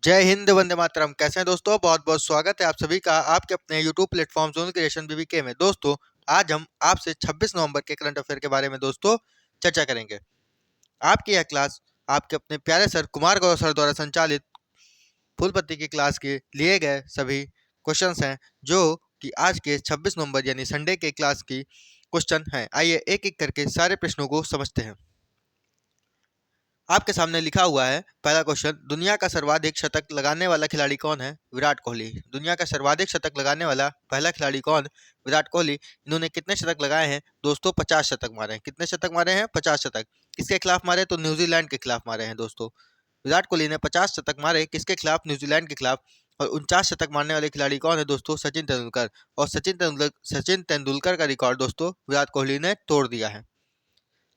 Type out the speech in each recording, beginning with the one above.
जय हिंद, वंदे मातरम। कैसे हैं दोस्तों? बहुत बहुत स्वागत है आप सभी का आपके अपने YouTube platform zone creation BBK में। दोस्तों, आज हम आपसे 26 नवंबर के करंट अफेयर के बारे में दोस्तों चर्चा करेंगे। आपकी यह क्लास आपके अपने प्यारे सर कुमार गौरव सर द्वारा संचालित फूलपत्ती की क्लास के लिए गए सभी क्वेश्चंस हैं, जो कि आज के 26 नवंबर यानी संडे के क्लास की क्वेश्चन हैं। आइए एक एक करके सारे प्रश्नों को समझते हैं। आपके सामने लिखा हुआ है पहला क्वेश्चन, दुनिया का सर्वाधिक शतक लगाने वाला खिलाड़ी कौन है? विराट कोहली। दुनिया का सर्वाधिक शतक लगाने वाला पहला खिलाड़ी कौन? विराट कोहली। इन्होंने कितने शतक लगाए हैं दोस्तों? 50 शतक मारे हैं। कितने शतक मारे हैं? 50 शतक। किसके खिलाफ मारे? तो न्यूजीलैंड के खिलाफ मारे हैं दोस्तों। विराट कोहली ने 50 शतक मारे, किसके खिलाफ? न्यूजीलैंड के खिलाफ। और 49 शतक मारने वाले खिलाड़ी कौन है दोस्तों? सचिन तेंदुलकर। और सचिन तेंदुलकर का रिकॉर्ड दोस्तों विराट कोहली ने तोड़ दिया है।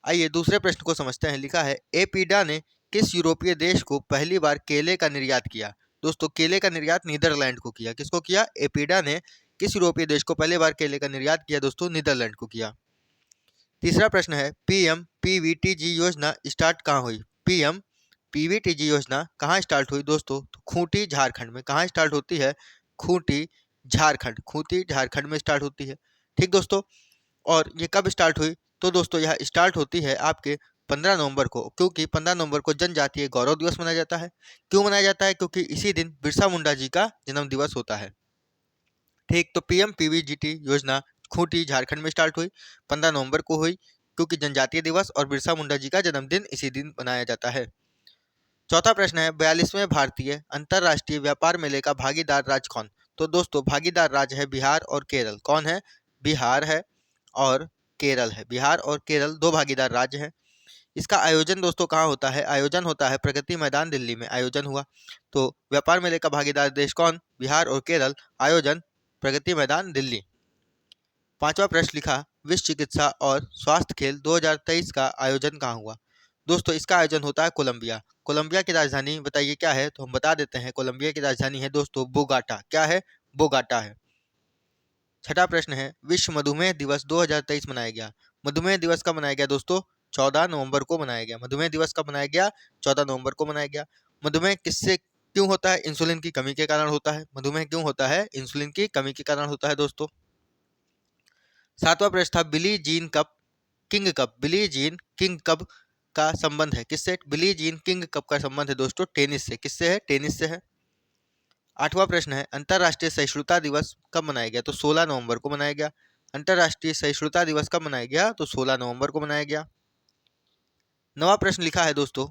आइए दूसरे प्रश्न को समझते हैं। लिखा है, एपीडा ने किस यूरोपीय देश को पहली बार केले का निर्यात किया? दोस्तों, केले का निर्यात नीदरलैंड को किया। किसको किया? एपीडा ने किस यूरोपीय देश को पहली बार केले का निर्यात किया? दोस्तों, नीदरलैंड को किया। तीसरा प्रश्न है, पीएम पीवीटीजी योजना स्टार्ट कहाँ हुई? पीएम पीवीटीजी योजना कहाँ स्टार्ट हुई दोस्तों? तो खूंटी, झारखंड में। कहाँ स्टार्ट होती है? खूंटी, झारखंड। खूंटी, झारखंड में स्टार्ट होती है। ठीक दोस्तों। और ये कब स्टार्ट हुई? तो दोस्तों यह स्टार्ट होती है आपके 15 नवंबर को, क्योंकि 15 नवंबर को जनजातीय गौरव दिवस मनाया जाता है। क्यों मनाया जाता है? क्योंकि इसी दिन बिरसा मुंडा जी का जन्म दिवस होता है। ठीक, तो पीएम पीवीजीटी योजना खूंटी, झारखंड में स्टार्ट हुई, 15 नवंबर को हुई, क्योंकि जनजातीय दिवस और बिरसा मुंडा जी का जन्मदिन इसी दिन मनाया जाता है। चौथा प्रश्न है, 42वें भारतीय अंतर्राष्ट्रीय व्यापार मेले का भागीदार राज्य कौन? तो दोस्तों भागीदार राज्य है बिहार और केरल। कौन है? बिहार है और केरल है। बिहार और केरल दो भागीदार राज्य हैं। इसका आयोजन दोस्तों कहाँ होता है? आयोजन होता है प्रगति मैदान, दिल्ली में आयोजन हुआ। तो व्यापार मेले का भागीदार देश कौन? बिहार और केरल। आयोजन प्रगति मैदान, दिल्ली। पांचवा प्रश्न लिखा, विश्व चिकित्सा और स्वास्थ्य खेल 2023 का आयोजन कहाँ हुआ? दोस्तों इसका आयोजन होता है कोलंबिया। कोलंबिया की राजधानी बताइए क्या है? तो हम बता देते हैं, कोलंबिया की राजधानी है दोस्तों बोगाटा। क्या है? बोगाटा है। छठा प्रश्न है, विश्व मधुमेह दिवस 2023 मनाया गया। मधुमेह दिवस कब मनाया गया दोस्तों? 14 नवंबर को मनाया गया। मधुमेह दिवस कब मनाया गया? 14 नवंबर को मनाया गया। मधुमेह किससे क्यों होता है? इंसुलिन की कमी के कारण होता है। मधुमेह क्यों होता है? इंसुलिन की कमी के कारण होता है दोस्तों। सातवां प्रश्न था, Billie Jean cup king cup, Billie Jean King cup का संबंध है किससे? बिली जीन किंग कप का संबंध है दोस्तों टेनिस से। किससे है? टेनिस से है। आठवां प्रश्न है, अंतर्राष्ट्रीय सहिष्णुता दिवस कब मनाया गया? तो 16 नवंबर को मनाया गया। अंतर्राष्ट्रीय सहिष्णुता दिवस कब मनाया गया? तो 16 नवंबर को मनाया गया। नवा प्रश्न लिखा है दोस्तों,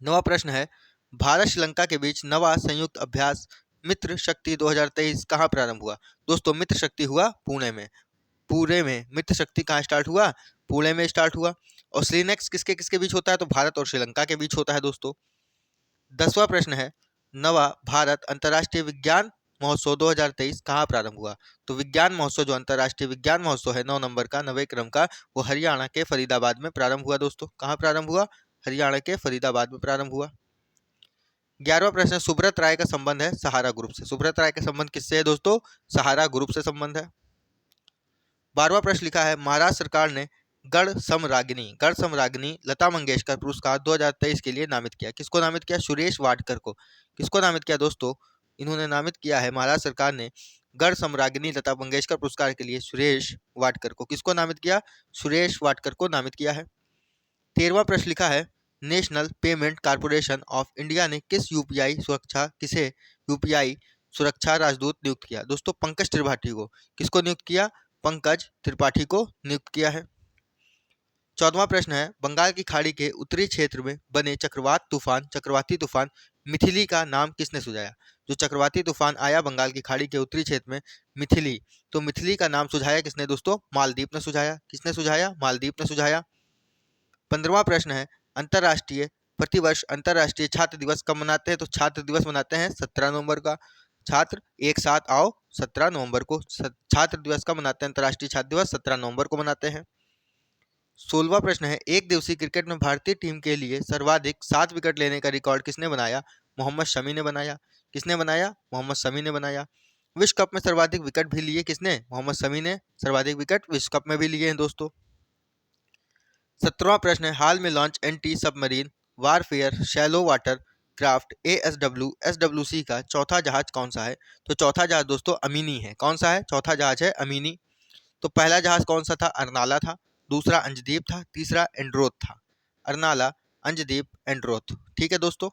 नवा प्रश्न है, भारत श्रीलंका के बीच नवा संयुक्त अभ्यास मित्र शक्ति 2023 कहाँ प्रारंभ हुआ? दोस्तों मित्र शक्ति हुआ पुणे में। पुणे में मित्र शक्ति कहाँ स्टार्ट हुआ? पुणे में स्टार्ट हुआ। और श्रीनेक्स किसके किसके बीच होता है? तो भारत और श्रीलंका के बीच होता है दोस्तों। 10वां प्रश्न है, नवा भारत अंतर्राष्ट्रीय विज्ञान महोत्सव 2023 कहाँ प्रारंभ हुआ? तो विज्ञान महोत्सव, जो अंतर्राष्ट्रीय विज्ञान महोत्सव है 9 नंबर का, 9वें क्रम का, वो हरियाणा के फरीदाबाद में प्रारंभ हुआ दोस्तों। कहाँ प्रारंभ हुआ? हरियाणा के फरीदाबाद में प्रारंभ हुआ। 11वां प्रश्न, सुब्रत राय का संबंध है सहारा ग्रुप से। सुब्रत राय का संबंध किससे है दोस्तों? सहारा ग्रुप से संबंध है। 12वां प्रश्न लिखा है, महाराष्ट्र सरकार ने गढ़ सम्राज्ञी लता मंगेशकर पुरस्कार 2023 के लिए नामित किया। किसको नामित किया? सुरेश वाडकर को। किसको नामित किया दोस्तों? इन्होंने नामित किया है, महाराष्ट्र सरकार ने गढ़ सम्राज्ञी लता मंगेशकर पुरस्कार के लिए सुरेश वाडकर को। किसको नामित किया? सुरेश वाडकर को नामित किया है। 13वां प्रश्न लिखा है, national payment corporation of India ने किसे यूपीआई सुरक्षा राजदूत नियुक्त किया? दोस्तों पंकज त्रिपाठी को। किसको नियुक्त किया? पंकज त्रिपाठी को नियुक्त किया है। 14वां प्रश्न है, बंगाल की खाड़ी के उत्तरी क्षेत्र में बने चक्रवाती तूफान मिथिली का नाम किसने सुझाया? जो चक्रवाती तूफान आया बंगाल की खाड़ी के उत्तरी क्षेत्र में, मिथिली, तो मिथिली का नाम सुझाया किसने दोस्तों? मालदीप ने सुझाया। किसने सुझाया? मालदीप ने सुझाया। 15वां प्रश्न है, प्रतिवर्ष अंतर्राष्ट्रीय छात्र दिवस कब मनाते हैं? तो छात्र दिवस मनाते हैं 17 नवंबर का। छात्र एक साथ आओ, 17 नवंबर को छात्र दिवस कब मनाते हैं? अंतर्राष्ट्रीय छात्र दिवस 17 नवंबर को मनाते हैं। 16वां प्रश्न है, एक दिवसीय क्रिकेट में भारतीय टीम के लिए सर्वाधिक 7 विकेट लेने का रिकॉर्ड किसने बनाया? मोहम्मद शमी ने बनाया। किसने बनाया? मोहम्मद शमी ने बनाया। विश्व कप में सर्वाधिक विकेट भी लिए किसने? मोहम्मद शमी ने सर्वाधिक विकेट विश्व कप में भी लिए हैं दोस्तों। 17वां प्रश्न है, हाल में launch anti submarine warfare shallow water craft ASWSWC का चौथा जहाज कौन सा है? तो चौथा जहाज दोस्तों अमीनी है। कौन सा है? चौथा जहाज है अमीनी। तो पहला जहाज कौन सा था? अरनाला था, दूसरा अंजदीप था, तीसरा एंड्रोथ था। अरनाला, अंजदीप, एंड्रोथ। ठीक है दोस्तों।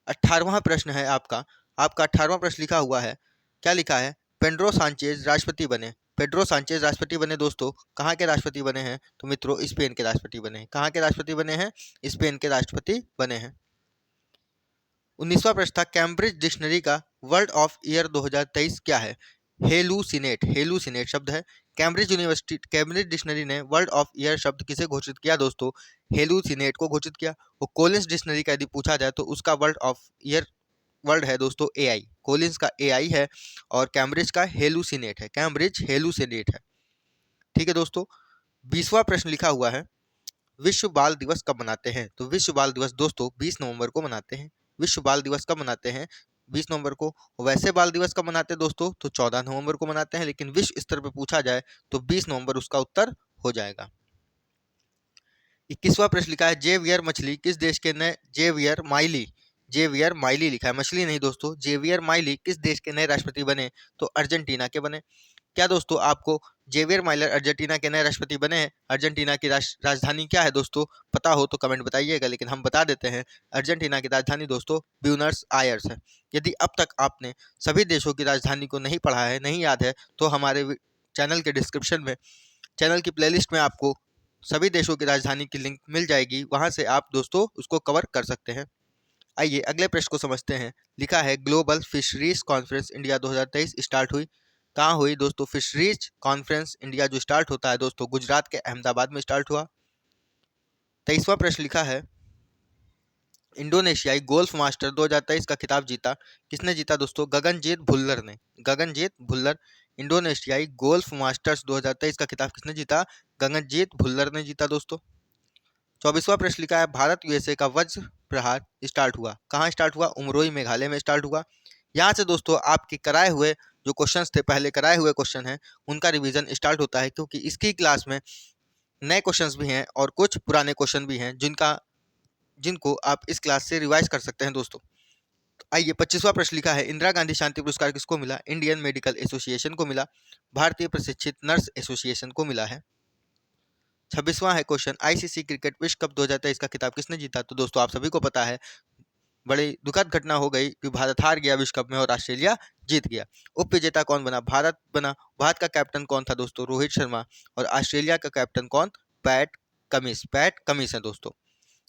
18वां प्रश्न है आपका। आपका 18वां प्रश्न लिखा हुआ है, क्या लिखा है? पेड्रो सांचेज राष्ट्रपति बने। पेड्रो सांचेज राष्ट्रपति बने दोस्तों। कहाँ के राष्ट्रपति बने हैं? तो मित्रों स्पेन के राष्ट्रपति बने हैं। कहाँ के राष्ट्रपति बने हैं? स्पेन के राष्ट्रपति बने हैं। 19वां प्रश्न था, कैम्ब्रिज डिक्शनरी का वर्ड ऑफ ईयर 2023 क्या है? हेलुसिनेट। हेलुसिनेट शब्द है। कैम्ब्रिज डिक्शनरी ने वर्ड ऑफ ईयर शब्द किसे घोषित किया दोस्तों? हेलुसिनेट को घोषित किया। वो कोलिंस डिक्शनरी का यदि पूछा जाए तो उसका वर्ड ऑफ ईयर वर्ड है दोस्तों एआई। कोलिंस का एआई है और कैम्ब्रिज का हेलुसिनेट है। कैम्ब्रिज हेलुसिनेट है। ठीक है दोस्तों। 20वां प्रश्न लिखा हुआ है, विश्व बाल दिवस कब मनाते हैं? तो विश्व बाल दिवस दोस्तों 20 नवंबर को मनाते हैं। विश्व बाल दिवस कब मनाते हैं? 20 नवंबर को। वैसे बाल दिवस कब मनाते हैं दोस्तों? तो 14 नवंबर को मनाते हैं, लेकिन विश्व स्तर पर पूछा जाए तो 20 नवंबर उसका उत्तर हो जाएगा। 21वां प्रश्न लिखा है, जेवियर मछली किस देश के नए जेवियर माइली, जेवियर माइली लिखा है, मछली नहीं दोस्तों, जेवियर माइली किस देश के नए राष्ट्रपति बने? तो अर्जेंटीना के बने। क्या दोस्तों आपको जेवियर माइलर अर्जेंटीना के नए राष्ट्रपति बने हैं? अर्जेंटीना की राजधानी क्या है दोस्तों? पता हो तो कमेंट बताइएगा, लेकिन हम बता देते हैं। अर्जेंटीना की राजधानी दोस्तों ब्यूनस आयर्स है। यदि अब तक आपने सभी देशों की राजधानी को नहीं पढ़ा है, नहीं याद है, तो हमारे चैनल के डिस्क्रिप्शन में, चैनल की प्लेलिस्ट में आपको सभी देशों की राजधानी की लिंक मिल जाएगी, वहां से आप दोस्तों उसको कवर कर सकते हैं। आइए अगले प्रश्न को समझते हैं। लिखा है, global fisheries conference India 2023 start हुई। कहाँ हुई दोस्तों? फिशरीज कॉन्फ्रेंस इंडिया जो स्टार्ट होता है दोस्तों गुजरात के अहमदाबाद में स्टार्ट हुआ। 23वां प्रश्न लिखा है, इंडोनेशियाई गोल्फ मास्टर 2023 का खिताब जीता। किसने जीता दोस्तों? गगनजीत भुल्लर ने। गगनजीत भुल्लर। इंडोनेशियाई गोल्फ मास्टर्स 2023 का खिताब किसने जीता? गगनजीत भुल्लर ने जीता दोस्तों। 24वां प्रश्न लिखा है, भारत यूएसए का वज्र प्रहार स्टार्ट हुआ। कहाँ स्टार्ट हुआ? उमरोई मेघालय में स्टार्ट हुआ। यहाँ से दोस्तों आपके कराए हुए जो क्वेश्चंस थे, पहले कराए हुए क्वेश्चन हैं, उनका रिवीजन स्टार्ट होता है, क्योंकि इसकी क्लास में नए क्वेश्चंस भी हैं और कुछ पुराने क्वेश्चन भी हैं जिनको आप इस क्लास से रिवाइज कर सकते हैं दोस्तों। तो आइए 25वां प्रश्न लिखा है, इंदिरा गांधी शांति पुरस्कार किसको मिला? इंडियन मेडिकल एसोसिएशन को मिला। भारतीय प्रशिक्षित नर्स एसोसिएशन को मिला है। 26वां है क्वेश्चन, आईसीसी क्रिकेट विश्व कप 2023 का खिताब किसने जीता? तो दोस्तों आप सभी को पता है, बड़ी दुखद घटना हो गई कि भारत हार गया विश्व कप में और ऑस्ट्रेलिया जीत गया। उप विजेता कौन बना? भारत बना। भारत का कैप्टन कौन था दोस्तों? रोहित शर्मा। और ऑस्ट्रेलिया का कैप्टन कौन? PAT Cummins. पैट कमिंस है दोस्तों।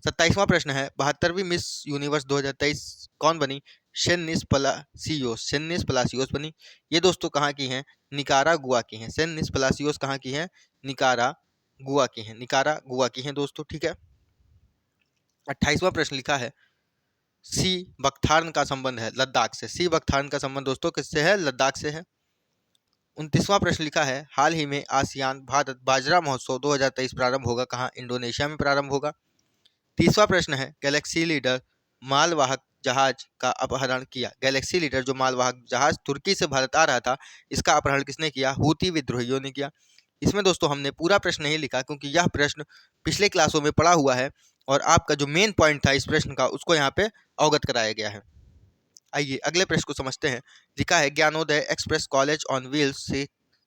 27वां प्रश्न है, 72वीं मिस यूनिवर्स 2023 कौन बनी? शेनिस पलासियोस। शेनिस पलासियोस बनी। ये दोस्तों कहाँ की हैं? निकारागुआ की हैं। शेनिस पलासियोस कहाँ की हैं? निकारागुआ की हैं। निकारागुआ की हैं दोस्तों। ठीक है। 28वां प्रश्न लिखा है, सी बख्तार्न का संबंध है लद्दाख से। सी बख्तार्न का संबंध दोस्तों किससे है? लद्दाख से है। 29वां प्रश्न लिखा है, हाल ही में आसियान भारत बाजरा महोत्सव 2023 प्रारंभ होगा। कहाँ? इंडोनेशिया में प्रारंभ होगा। 30वां प्रश्न है, गैलेक्सी लीडर मालवाहक जहाज का अपहरण किया। गैलेक्सी लीडर जो मालवाहक जहाज तुर्की से भारत आ रहा था, इसका अपहरण किसने किया? हूती विद्रोहियों ने किया। इसमें दोस्तों हमने पूरा प्रश्न नहीं लिखा, क्योंकि यह प्रश्न पिछले क्लासों में पढ़ा हुआ है और आपका जो मेन पॉइंट था इस प्रश्न का, उसको यहाँ पे अवगत कराया गया है। आइए अगले प्रश्न को समझते हैं। लिखा है, Gyanodaya Express College on Wheels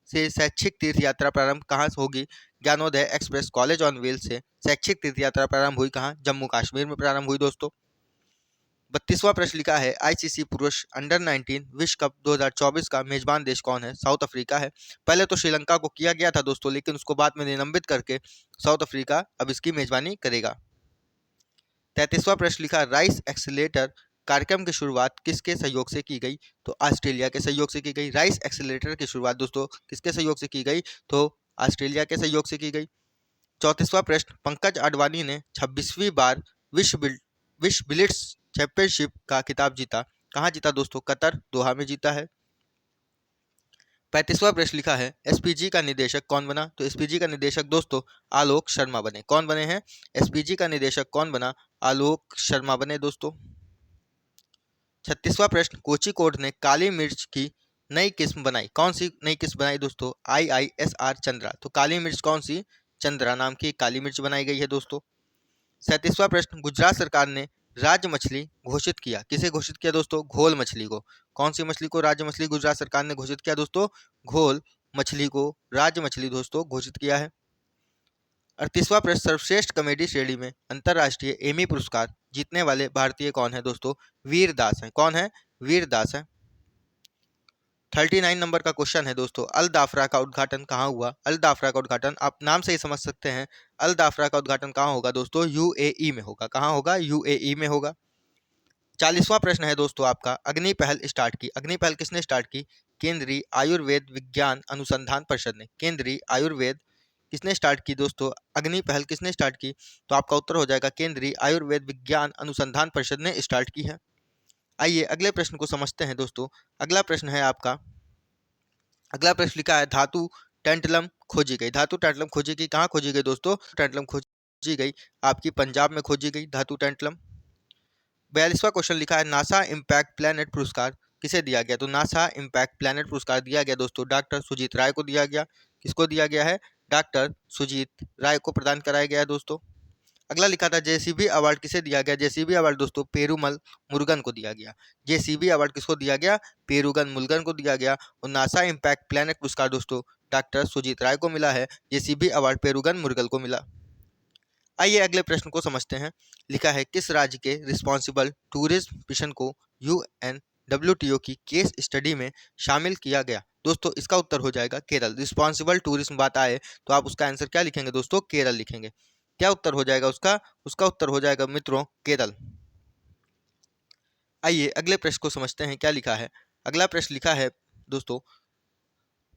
से शैक्षिक तीर्थ यात्रा प्रारंभ कहाँ से होगी? Gyanodaya Express College on Wheels से शैक्षिक तीर्थ यात्रा प्रारंभ हुई कहाँ? जम्मू कश्मीर में प्रारंभ हुई दोस्तों। 32वां प्रश्न लिखा है, आईसीसी पुरुष अंडर 19 विश्व कप 2024 का मेजबान देश कौन है? साउथ अफ्रीका है। पहले तो श्रीलंका को किया गया था दोस्तों, लेकिन उसको बाद में निलंबित करके साउथ अफ्रीका अब इसकी मेजबानी करेगा। 33वां प्रश्न लिखा, राइस एक्सीलेटर कार्यक्रम की शुरुआत किसके सहयोग से की गई? तो ऑस्ट्रेलिया के सहयोग से की गई। राइस एक्सीलेटर की शुरुआत दोस्तों किसके सहयोग से की गई? तो ऑस्ट्रेलिया के सहयोग से की गई। 34वां प्रश्न, पंकज आडवाणी ने 26वीं बार विश्व बिलियर्ड्स चैंपियनशिप का खिताब जीता। कहाँ जीता दोस्तों? कतर, दोहा में जीता है। 35वां प्रश्न लिखा है, एसपीजी का निदेशक कौन बना? तो एसपीजी का निदेशक दोस्तों आलोक शर्मा बने। कौन बने हैं? एसपीजी का निदेशक कौन बना? आलोक शर्मा बने दोस्तों। 36वां प्रश्न, कोझिकोड ने काली मिर्च की नई किस्म बनाई। कौन सी नई किस्म बनाई दोस्तों? IISR चंद्रा। तो काली मिर्च कौन सी? चंद्रा नाम की काली मिर्च बनाई गई है दोस्तों। 37वां प्रश्न, गुजरात सरकार ने राज्य मछली घोषित किया? किसे घोषित किया दोस्तों? घोल मछली को। कौन सी मछली को राज्य मछली गुजरात सरकार ने घोषित किया दोस्तों? घोल मछली को राज्य मछली दोस्तों घोषित किया है। 38वां प्रश्न, सर्वश्रेष्ठ कॉमेडी श्रेणी में अंतरराष्ट्रीय एमी पुरस्कार जीतने वाले भारतीय कौन है दोस्तों? वीर दास है। कौन है? वीर दास है। 39 नंबर का क्वेश्चन है दोस्तों, अल दाफरा का उद्घाटन कहाँ हुआ? अल दाफरा का उद्घाटन आप नाम से ही समझ सकते हैं, अल दाफरा का उद्घाटन कहाँ होगा दोस्तों? यूएई में होगा। कहाँ होगा? यूएई में होगा। 40वां प्रश्न है दोस्तों आपका, अग्नि पहल स्टार्ट की? अग्नि पहल किसने स्टार्ट की? केंद्रीय आयुर्वेद विज्ञान अनुसंधान परिषद ने। केंद्रीय आयुर्वेद किसने स्टार्ट की दोस्तों? अग्नि पहल किसने स्टार्ट की? तो आपका उत्तर हो जाएगा केंद्रीय आयुर्वेद विज्ञान अनुसंधान परिषद ने स्टार्ट की है। आइए अगले प्रश्न को समझते हैं दोस्तों। अगला प्रश्न है आपका, अगला प्रश्न लिखा है, धातु टैंटलम खोजी गई? धातु टैंटलम खोजी गई कहाँ खोजी गई दोस्तों? टैंटलम खोजी गई आपकी पंजाब में खोजी गई धातु टैंटलम। 42वां क्वेश्चन लिखा है, नासा इम्पैक्ट प्लैनेट पुरस्कार किसे दिया गया? तो नासा इम्पैक्ट प्लैनेट पुरस्कार दिया गया दोस्तों डॉक्टर सुजीत राय को दिया गया। किसको दिया गया है? डॉक्टर सुजीत राय को प्रदान कराया गया है दोस्तों। अगला लिखा था, जेसीबी अवार्ड किसे दिया गया? जेसीबी अवार्ड दोस्तों पेरूमल मुरुगन को दिया गया। जेसीबी अवार्ड किसको दिया गया? पेरुगन मुरुगन को दिया गया। और नासा इम्पैक्ट प्लैनेट पुरस्कार दोस्तों डॉक्टर सुजीत राय को मिला है। जेसीबी अवार्ड पेरुगन मुरुगन को मिला। आइए अगले प्रश्न को समझते हैं। लिखा है, किस राज्य के रिस्पॉन्सिबल टूरिज्म मिशन को UNWTO की केस स्टडी में शामिल किया गया? दोस्तों इसका उत्तर हो जाएगा केरल। रिस्पॉन्सिबल टूरिज्म बात आए तो आप उसका आंसर क्या लिखेंगे दोस्तों? केरल लिखेंगे। क्या उत्तर हो जाएगा उसका? उसका उत्तर हो जाएगा मित्रों केरल। आइए अगले प्रश्न को समझते हैं क्या लिखा है। अगला प्रश्न लिखा है दोस्तों,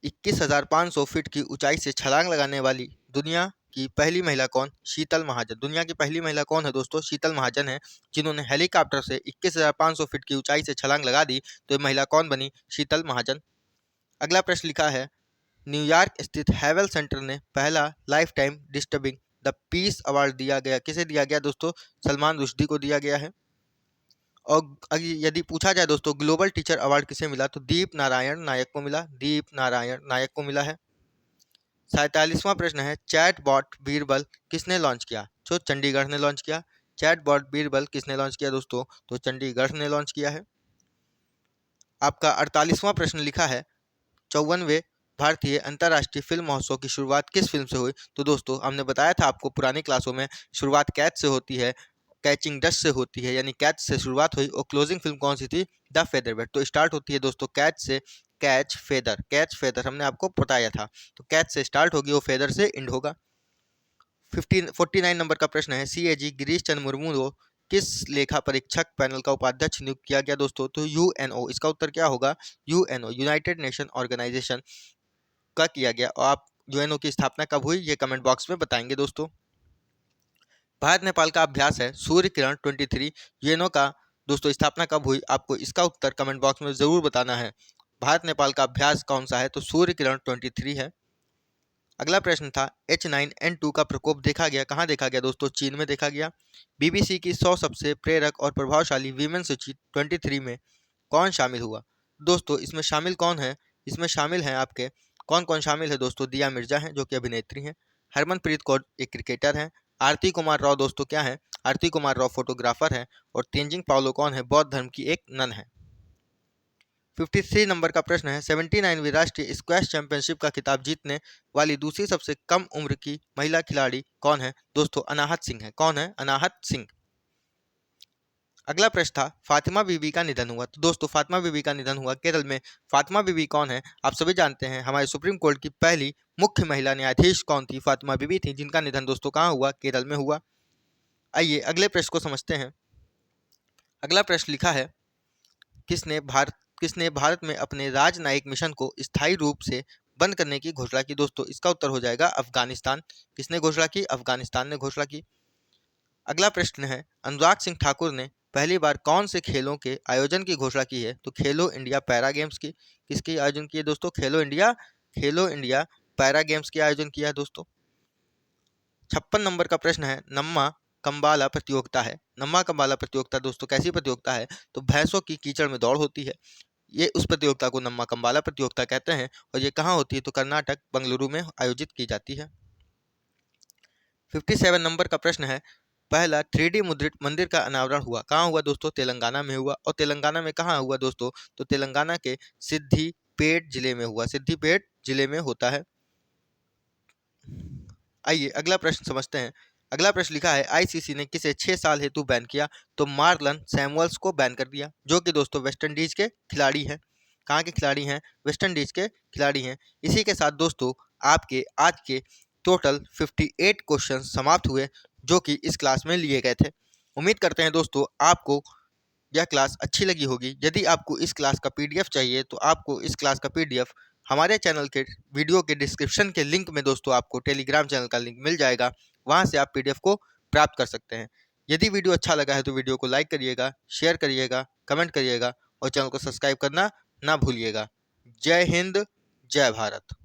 21,500 फीट की ऊंचाई से छलांग लगाने वाली दुनिया की पहली महिला कौन? शीतल महाजन। दुनिया की पहली महिला कौन है दोस्तों? शीतल महाजन है, जिन्होंने हेलीकॉप्टर से 21,500 फीट की ऊंचाई से छलांग लगा दी। तो ये महिला कौन बनी? शीतल महाजन। अगला प्रश्न लिखा है, न्यूयॉर्क स्थित हैवेल सेंटर ने पहला life time disturbing the peace award दिया गया? किसे दिया गया दोस्तों? सलमान रुश्दी को दिया गया है। और यदि पूछा जाए दोस्तों ग्लोबल टीचर अवार्ड किसे मिला? तो दीप नारायण नायक को मिला। दीप नारायण नायक को मिला है। 47वां प्रश्न है, चैट बॉट बीरबल किसने लॉन्च किया? तो चंडीगढ़ ने लॉन्च किया। चैट बॉट बीरबल किसने लॉन्च किया दोस्तों? तो चंडीगढ़ ने लॉन्च किया है। आपका 48वां प्रश्न लिखा है, 54वें भारतीय अंतर्राष्ट्रीय फिल्म महोत्सव की शुरुआत किस फिल्म से हुई? तो दोस्तों हमने बताया था आपको पुरानी क्लासों में, शुरुआत कैच से होती है, कैचिंग डस्ट से होती है, यानी कैच से शुरुआत हुई। और क्लोजिंग फिल्म कौन सी थी? द फेदरबेड। तो स्टार्ट होती है दोस्तों कैच से, कैच फेदर, कैच फेदर हमने आपको बताया था। तो कैच से स्टार्ट होगी, वो फेदर से एंड होगा। 49 नंबर का प्रश्न है, CAG गिरीश चंद्र मुर्मू को किस लेखा परीक्षक पैनल का उपाध्यक्ष नियुक्त किया गया दोस्तों? तो UNO। इसका उत्तर क्या होगा? UNO यूनाइटेड नेशन ऑर्गेनाइजेशन का किया गया। और आप UNO की स्थापना कब हुई ये कमेंट बॉक्स में बताएंगे दोस्तों। भारत नेपाल का अभ्यास है सूर्य किरण 23, यूएनओ का दोस्तों स्थापना कब हुई? आपको इसका उत्तर कमेंट बॉक्स में जरूर बताना है। भारत नेपाल का अभ्यास कौन सा है? तो सूर्य किरण 23 है। अगला प्रश्न था, H9N2 का प्रकोप देखा गया? कहाँ देखा गया दोस्तों? चीन में देखा गया। BBC की 100 सबसे प्रेरक और प्रभावशाली वीमेन सूची 23 में कौन शामिल हुआ? दोस्तों इसमें शामिल कौन है? इसमें शामिल हैं आपके कौन कौन शामिल है दोस्तों? दिया मिर्जा हैं जो कि अभिनेत्री हैं, हरमनप्रीत कौर एक क्रिकेटर हैं, आरती कुमार राव दोस्तों क्या है? आरती कुमार राव फोटोग्राफर है, और तेंजिंग पाओलो कौन है? बौद्ध धर्म की एक नन है। 53 नंबर का प्रश्न है, 79वीं राष्ट्रीय स्क्वैश चैंपियनशिप का खिताब जीतने वाली दूसरी सबसे कम उम्र की महिला खिलाड़ी कौन है? दोस्तों अनाहत सिंह है। कौन है? अनाहत सिंह। अगला प्रश्न था, फातिमा बीबी का निधन हुआ? तो दोस्तों फातिमा बीबी का निधन हुआ केरल में। फातिमा बीबी कौन है? आप सभी जानते हैं, हमारे सुप्रीम कोर्ट की पहली मुख्य महिला न्यायाधीश कौन थी? फातिमा बीबी थी, जिनका निधन दोस्तों कहाँ हुआ? केरल में हुआ। आइए अगले प्रश्न को समझते हैं। अगला प्रश्न लिखा है, किसने भारत में अपने राजनयिक मिशन को स्थायी रूप से बंद करने की घोषणा की? दोस्तों इसका उत्तर हो जाएगा अफगानिस्तान। किसने घोषणा की? अफगानिस्तान ने घोषणा की। अगला प्रश्न है, अनुराग सिंह ठाकुर ने पहली बार कौन से खेलों के आयोजन की घोषणा की है? तो खेलो इंडिया पैरा गेम्स की। किसकी आयोजन की है दोस्तों? खेलो इंडिया पैरा गेम्स की आयोजन किया है दोस्तों। 56 नंबर का प्रश्न है, नम्मा कंबाला प्रतियोगिता है। नम्मा कंबाला प्रतियोगिता दोस्तों कैसी प्रतियोगिता है? तो भैंसों की कीचड़ में दौड़ होती है, ये उस प्रतियोगिता को नम्मा कंबाला प्रतियोगिता कहते हैं। और ये कहाँ होती है? तो कर्नाटक बंगलुरु में आयोजित की जाती है। 57 नंबर का प्रश्न है, पहला 3D मुद्रित मंदिर का अनावरण हुआ? कहाँ हुआ दोस्तों? तेलंगाना में हुआ। और तेलंगाना में कहाँ हुआ दोस्तों? तो तेलंगाना के सिद्दीपेट जिले में हुआ। सिद्दीपेट जिले में होता है। आइए अगला प्रश्न समझते हैं। अगला प्रश्न लिखा है, आईसीसी ने किसे 6 साल हेतु बैन किया? तो मार्लन सैमुअल्स को बैन कर दिया, जो कि दोस्तों वेस्ट इंडीज के खिलाड़ी हैं। कहाँ के खिलाड़ी हैं? वेस्ट इंडीज के खिलाड़ी हैं। इसी के साथ दोस्तों आपके आज के टोटल 58 क्वेश्चन समाप्त हुए, जो कि इस क्लास में लिए गए थे। उम्मीद करते हैं दोस्तों आपको यह क्लास अच्छी लगी होगी। यदि आपको इस क्लास का पीडीएफ चाहिए तो आपको इस क्लास का पीडीएफ हमारे चैनल के वीडियो के डिस्क्रिप्शन के लिंक में दोस्तों आपको टेलीग्राम चैनल का लिंक मिल जाएगा, वहां से आप पीडीएफ को प्राप्त कर सकते हैं। यदि वीडियो अच्छा लगा है तो वीडियो को लाइक करिएगा, शेयर करिएगा, कमेंट करिएगा और चैनल को सब्सक्राइब करना ना भूलिएगा। जय हिंद, जय भारत।